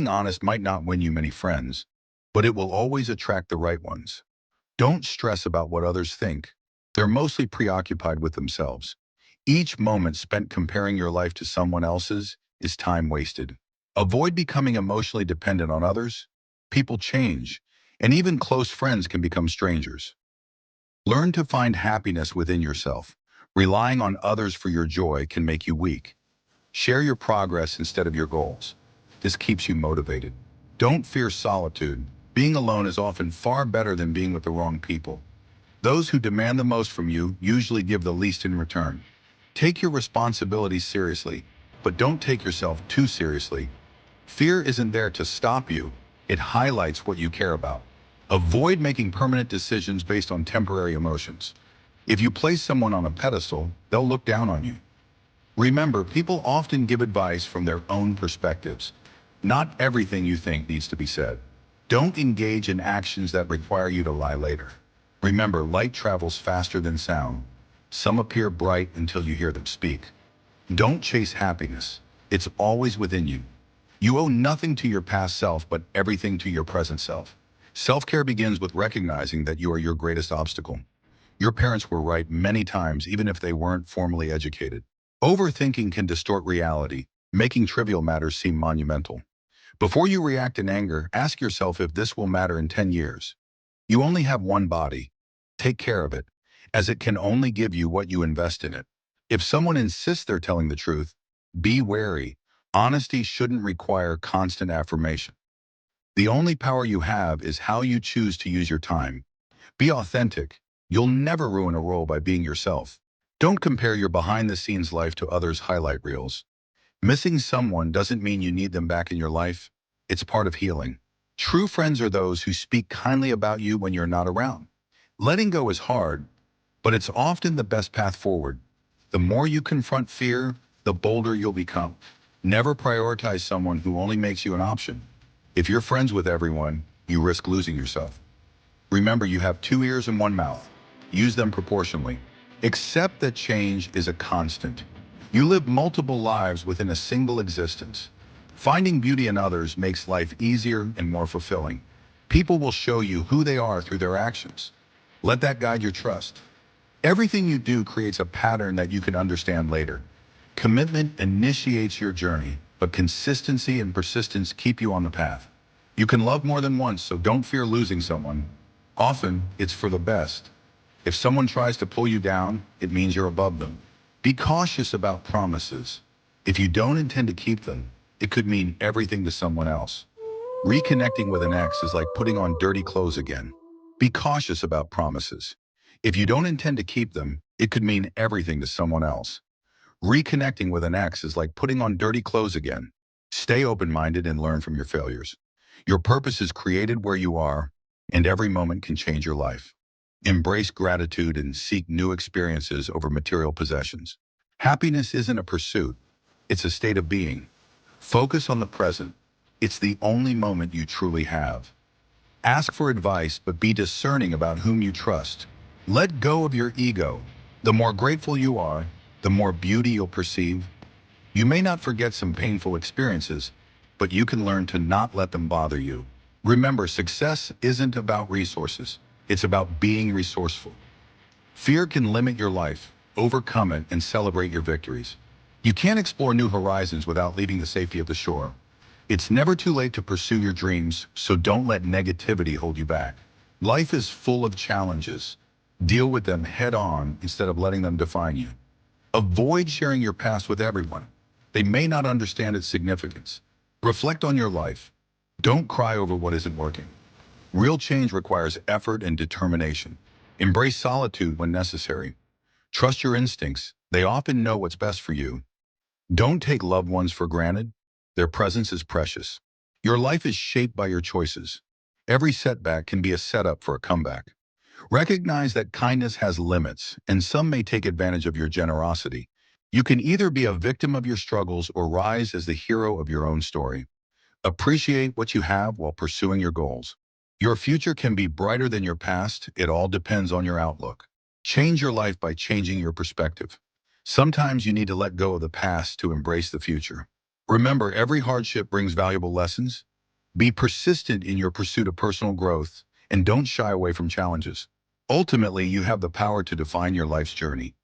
Being honest might not win you many friends, but it will always attract the right ones. Don't stress about what others think. They're mostly preoccupied with themselves. Each moment spent comparing your life to someone else's is time wasted. Avoid becoming emotionally dependent on others. People change, and even close friends can become strangers. Learn to find happiness within yourself. Relying on others for your joy can make you weak. Share your progress instead of your goals. This keeps you motivated. Don't fear solitude. Being alone is often far better than being with the wrong people. Those who demand the most from you usually give the least in return. Take your responsibilities seriously, but don't take yourself too seriously. Fear isn't there to stop you. It highlights what you care about. Avoid making permanent decisions based on temporary emotions. If you place someone on a pedestal, they'll look down on you. Remember, people often give advice from their own perspectives. Not everything you think needs to be said. Don't engage in actions that require you to lie later. Remember, light travels faster than sound. Some appear bright until you hear them speak. Don't chase happiness. It's always within you. You owe nothing to your past self, but everything to your present self. Self-care begins with recognizing that you are your greatest obstacle. Your parents were right many times, even if they weren't formally educated. Overthinking can distort reality, making trivial matters seem monumental. Before you react in anger, ask yourself if this will matter in 10 years. You only have one body. Take care of it, as it can only give you what you invest in it. If someone insists they're telling the truth, be wary. Honesty shouldn't require constant affirmation. The only power you have is how you choose to use your time. Be authentic. You'll never ruin a role by being yourself. Don't compare your behind-the-scenes life to others' highlight reels. Missing someone doesn't mean you need them back in your life. It's part of healing. True friends are those who speak kindly about you when you're not around. Letting go is hard, but it's often the best path forward. The more you confront fear, the bolder you'll become. Never prioritize someone who only makes you an option. If you're friends with everyone, you risk losing yourself. Remember, you have two ears and one mouth. Use them proportionally. Accept that change is a constant. You live multiple lives within a single existence. Finding beauty in others makes life easier and more fulfilling. People will show you who they are through their actions. Let that guide your trust. Everything you do creates a pattern that you can understand later. Commitment initiates your journey, but consistency and persistence keep you on the path. You can love more than once, so don't fear losing someone. Often, it's for the best. If someone tries to pull you down, it means you're above them. Be cautious about promises. If you don't intend to keep them, it could mean everything to someone else. Reconnecting with an ex is like putting on dirty clothes again. Be cautious about promises. If you don't intend to keep them, it could mean everything to someone else. Reconnecting with an ex is like putting on dirty clothes again. Stay open-minded and learn from your failures. Your purpose is created where you are, and every moment can change your life. Embrace gratitude and seek new experiences over material possessions. Happiness isn't a pursuit, it's a state of being. Focus on the present. It's the only moment you truly have. Ask for advice, but be discerning about whom you trust. Let go of your ego. The more grateful you are, the more beauty you'll perceive. You may not forget some painful experiences, but you can learn to not let them bother you. Remember, success isn't about resources. It's about being resourceful. Fear can limit your life. Overcome it and celebrate your victories. You can't explore new horizons without leaving the safety of the shore. It's never too late to pursue your dreams, so don't let negativity hold you back. Life is full of challenges. Deal with them head on instead of letting them define you. Avoid sharing your past with everyone. They may not understand its significance. Reflect on your life. Don't cry over what isn't working. Real change requires effort and determination. Embrace solitude when necessary. Trust your instincts. They often know what's best for you. Don't take loved ones for granted. Their presence is precious. Your life is shaped by your choices. Every setback can be a setup for a comeback. Recognize that kindness has limits, and some may take advantage of your generosity. You can either be a victim of your struggles or rise as the hero of your own story. Appreciate what you have while pursuing your goals. Your future can be brighter than your past. It all depends on your outlook. Change your life by changing your perspective. Sometimes you need to let go of the past to embrace the future. Remember, every hardship brings valuable lessons. Be persistent in your pursuit of personal growth and don't shy away from challenges. Ultimately, you have the power to define your life's journey.